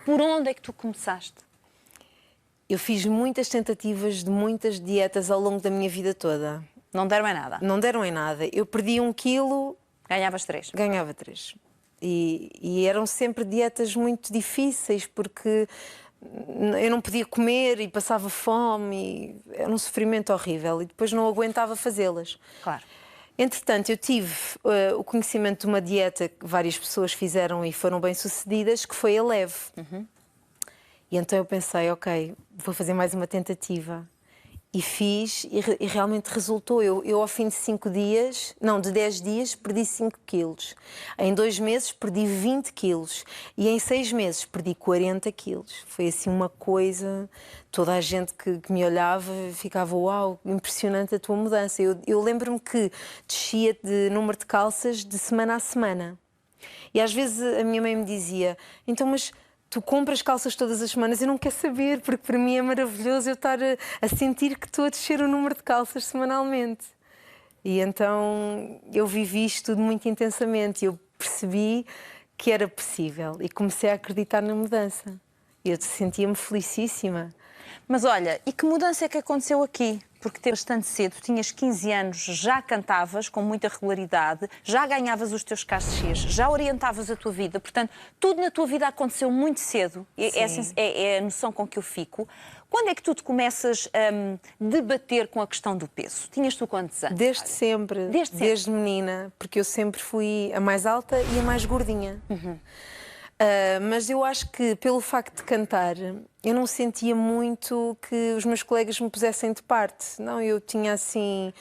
Por onde é que tu começaste? Eu fiz muitas tentativas de muitas dietas ao longo da minha vida toda. Não deram em nada? Não deram em nada. Eu perdi 1 quilo... Ganhavas 3? Ganhava 3. E eram sempre dietas muito difíceis, porque eu não podia comer e passava fome. Era um sofrimento horrível e depois não aguentava fazê-las. Claro. Entretanto, eu tive o conhecimento de uma dieta que várias pessoas fizeram e foram bem-sucedidas, que foi a Leve. E então eu pensei, ok, vou fazer mais uma tentativa. E fiz, e realmente resultou. Eu ao fim de 5 dias, não, de 10 dias, perdi 5 quilos. Em 2 meses perdi 20 quilos. E em 6 meses perdi 40 quilos. Foi assim uma coisa... Toda a gente que me olhava ficava, uau, impressionante a tua mudança. Eu lembro-me que descia de número de calças de semana a semana. E às vezes a minha mãe me dizia, então, mas... Tu compras calças todas as semanas, eu não quero saber, porque para mim é maravilhoso eu estar a sentir que estou a descer o número de calças semanalmente. E então eu vivi isto tudo muito intensamente. Eu percebi que era possível e comecei a acreditar na mudança. Eu sentia-me felicíssima. Mas olha, e que mudança é que aconteceu aqui? Porque te bastante cedo, tinhas 15 anos, já cantavas com muita regularidade, já ganhavas os teus cachês, já orientavas a tua vida. Portanto, tudo na tua vida aconteceu muito cedo. É a noção com que eu fico. Quando é que tu te começas a debater com a questão do peso? Tinhas tu quantos anos? Desde sempre. Desde menina, porque eu sempre fui a mais alta e a mais gordinha. Mas eu acho que, pelo facto de cantar, eu não sentia muito que os meus colegas me pusessem de parte. Não, eu tinha assim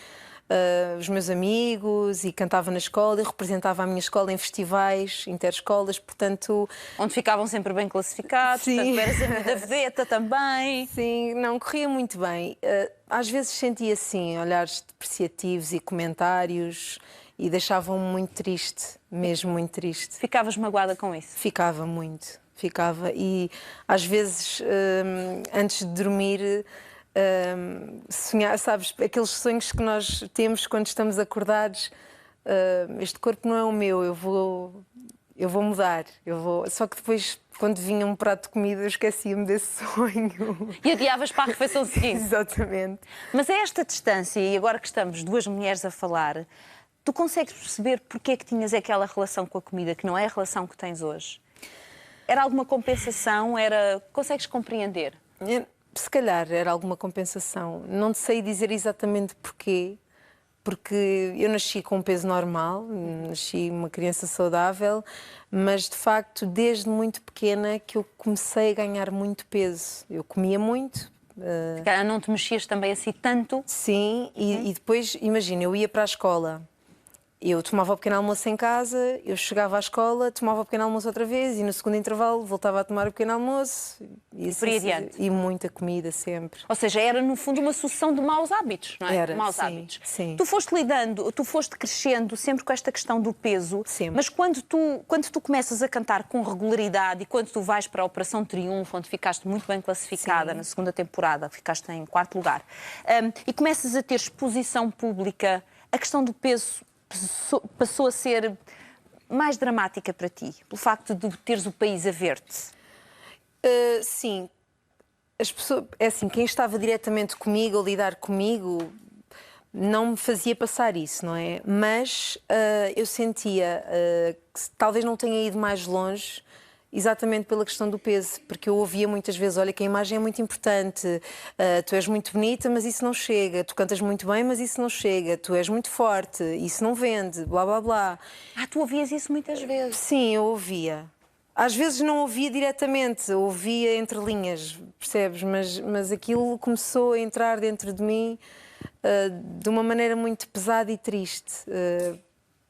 os meus amigos e cantava na escola, eu representava a minha escola em festivais, interescolas, portanto... Onde ficavam sempre bem classificados, sim. Portanto, eras a da vedeta também. Sim, não, corria muito bem. Às vezes sentia assim, olhares depreciativos e comentários... E deixavam-me muito triste, mesmo muito triste. Ficavas magoada com isso? Ficava muito, ficava. E às vezes, antes de dormir, sonhar, sabes, aqueles sonhos que nós temos quando estamos acordados, este corpo não é o meu, eu vou mudar, Só que depois, quando vinha um prato de comida, eu esquecia-me desse sonho. E adiavas para a refeição seguinte? Exatamente. Mas a esta distância, e agora que estamos duas mulheres a falar, tu consegues perceber porque é que tinhas aquela relação com a comida, que não é a relação que tens hoje? Era alguma compensação? Consegues compreender? Se calhar era alguma compensação. Não te sei dizer exatamente porquê, porque eu nasci com um peso normal, nasci uma criança saudável, mas de facto, desde muito pequena que eu comecei a ganhar muito peso. Eu comia muito. Não te mexias também assim tanto? Sim, e depois, imagina, eu ia para a escola. Eu tomava o pequeno almoço em casa, eu chegava à escola, tomava o pequeno almoço outra vez e no segundo intervalo voltava a tomar o pequeno almoço. E por aí adiante. E muita comida sempre. Ou seja, era no fundo uma sucessão de maus hábitos, não é? Era, maus sim, hábitos. Sim. Tu foste lidando, tu foste crescendo sempre com esta questão do peso, sempre. Mas quando tu começas a cantar com regularidade e quando tu vais para a Operação Triunfo, onde ficaste muito bem classificada, sim, na segunda temporada, ficaste em 4º lugar, e começas a ter exposição pública, a questão do peso passou a ser mais dramática para ti, pelo facto de teres o país a ver-te? Sim. As pessoas, é assim, quem estava diretamente comigo, a lidar comigo, não me fazia passar isso, não é? Mas eu sentia que talvez não tenha ido mais longe exatamente pela questão do peso, porque eu ouvia muitas vezes, olha que a imagem é muito importante, tu és muito bonita, mas isso não chega, tu cantas muito bem, mas isso não chega, tu és muito forte, isso não vende, blá blá blá. Tu ouvias isso muitas vezes? Sim, eu ouvia. Às vezes não ouvia diretamente, ouvia entre linhas, percebes? Mas aquilo começou a entrar dentro de mim de uma maneira muito pesada e triste,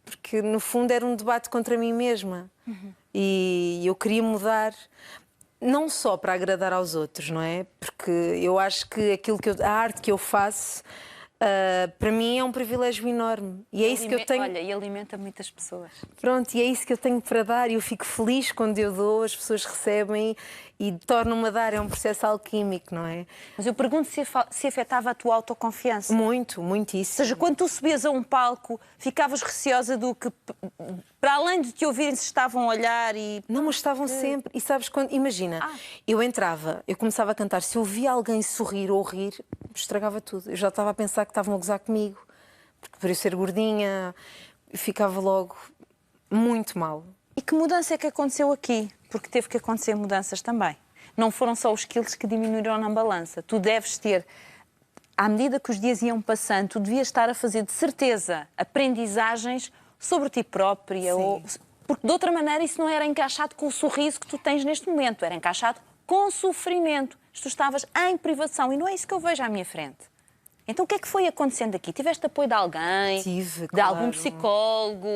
porque no fundo era um debate contra mim mesma. E eu queria mudar, não só para agradar aos outros, não é? Porque eu acho que a arte que eu faço, para mim é um privilégio enorme. E é isso que eu tenho. Olha, e alimenta muitas pessoas. Pronto, e é isso que eu tenho para dar. E eu fico feliz quando eu dou, as pessoas recebem e tornam-me a dar. É um processo alquímico, não é? Mas eu pergunto se afetava a tua autoconfiança. Muito, muitíssimo. Ou seja, quando tu subias a um palco, ficavas receosa do que Para além de te ouvirem, se estavam a olhar e... Não, mas estavam sempre. E sabes quando... Imagina, eu entrava, eu começava a cantar. Se eu via alguém sorrir ou rir, estragava tudo. Eu já estava a pensar que estavam a gozar comigo. Porque por eu ser gordinha, eu ficava logo muito mal. E que mudança é que aconteceu aqui? Porque teve que acontecer mudanças também. Não foram só os quilos que diminuíram na balança. Tu deves ter, à medida que os dias iam passando, tu devias estar a fazer, de certeza, aprendizagens sobre ti própria. Porque, de outra maneira, isso não era encaixado com o sorriso que tu tens neste momento. Era encaixado com o sofrimento. Tu estavas em privação e não é isso que eu vejo à minha frente. Então, o que é que foi acontecendo aqui? Tiveste apoio de alguém? Tive, de algum psicólogo,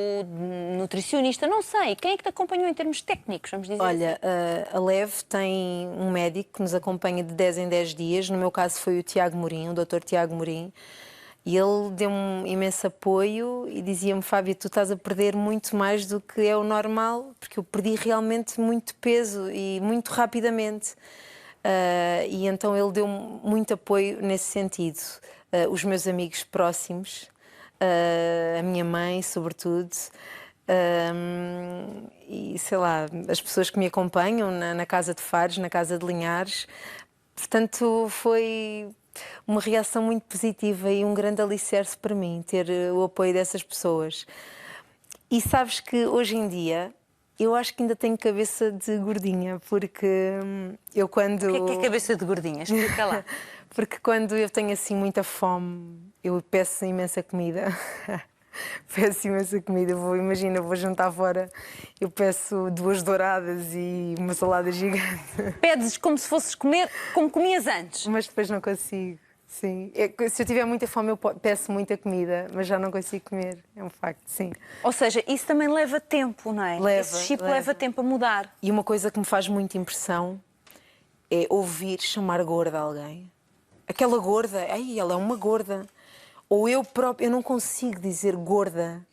nutricionista? Não sei. Quem é que te acompanhou em termos técnicos, vamos dizer Olha, assim? a LEV tem um médico que nos acompanha de 10 em 10 dias. No meu caso foi o Tiago Morim, o Dr. Tiago Morim. E ele deu-me um imenso apoio e dizia-me: Fábia, tu estás a perder muito mais do que é o normal, porque eu perdi realmente muito peso e muito rapidamente. E então ele deu-me muito apoio nesse sentido. Os meus amigos próximos, a minha mãe, sobretudo, e sei lá, as pessoas que me acompanham na Casa de Fares, na Casa de Linhares. Portanto, foi uma reação muito positiva e um grande alicerce para mim, ter o apoio dessas pessoas. E sabes que hoje em dia eu acho que ainda tenho cabeça de gordinha, porque eu quando... O que é cabeça de gordinha? Explica lá. Porque quando eu tenho assim muita fome, eu peço imensa comida. Peço imensa comida. Imagina, vou jantar fora, eu peço 2 douradas e uma salada gigante. Pedes como se fosses comer como comias antes. Mas depois não consigo. Sim. Se eu tiver muita fome, eu peço muita comida, mas já não consigo comer. É um facto, sim. Ou seja, isso também leva tempo, não é? Leva, esse chip leva tempo a mudar. E uma coisa que me faz muita impressão é ouvir chamar gorda a alguém. Aquela gorda, ai, ela é uma gorda. Ou eu própria, eu não consigo dizer gorda.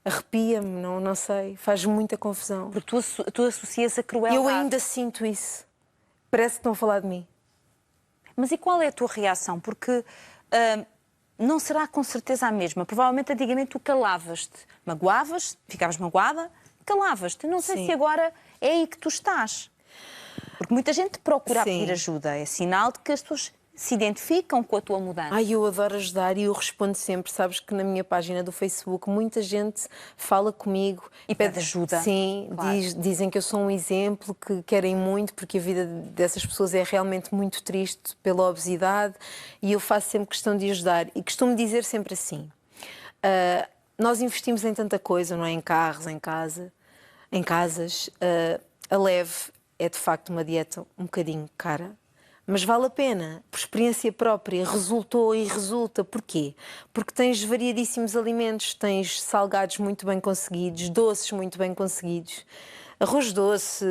Arrepia-me, não sei, faz muita confusão. Porque tu associas a crueldade. Eu ainda sinto isso. Parece que estão a falar de mim. Mas e qual é a tua reação? Porque não será com certeza a mesma. Provavelmente antigamente tu calavas-te. Magoavas, ficavas magoada, calavas-te. Não sei se agora é aí que tu estás. Porque muita gente procura pedir ajuda. É sinal de que as pessoas se identificam com a tua mudança. Ai, eu adoro ajudar e eu respondo sempre. Sabes que na minha página do Facebook muita gente fala comigo e pede ajuda. Sim, claro. Dizem que eu sou um exemplo, que querem muito, porque a vida dessas pessoas é realmente muito triste pela obesidade e eu faço sempre questão de ajudar. E costumo dizer sempre assim: nós investimos em tanta coisa, não é? Em carros, em casas. A LEV é de facto uma dieta um bocadinho cara. Mas vale a pena, por experiência própria, resultou e resulta. Porquê? Porque tens variadíssimos alimentos, tens salgados muito bem conseguidos, doces muito bem conseguidos, arroz doce,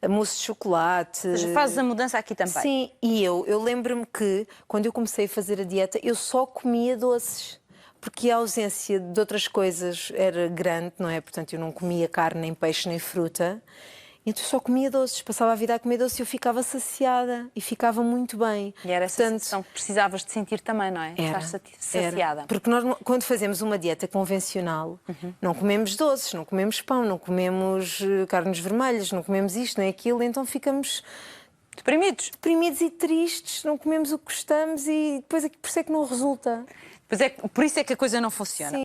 mousse de chocolate... Ou seja, fazes a mudança aqui também. Sim, e eu lembro-me que, quando eu comecei a fazer a dieta, eu só comia doces. Porque a ausência de outras coisas era grande, não é? Portanto, eu não comia carne, nem peixe, nem fruta. Então eu só comia doces, passava a vida a comer doces e eu ficava saciada e ficava muito bem. E era essa sensação que precisavas de sentir também, não é? Era, estar saciada. Era. Porque nós, quando fazemos uma dieta convencional, não comemos doces, não comemos pão, não comemos carnes vermelhas, não comemos isto, nem aquilo, então ficamos... Deprimidos e tristes, não comemos o que gostamos e depois por isso é que não resulta. Por isso é que a coisa não funciona. Sim.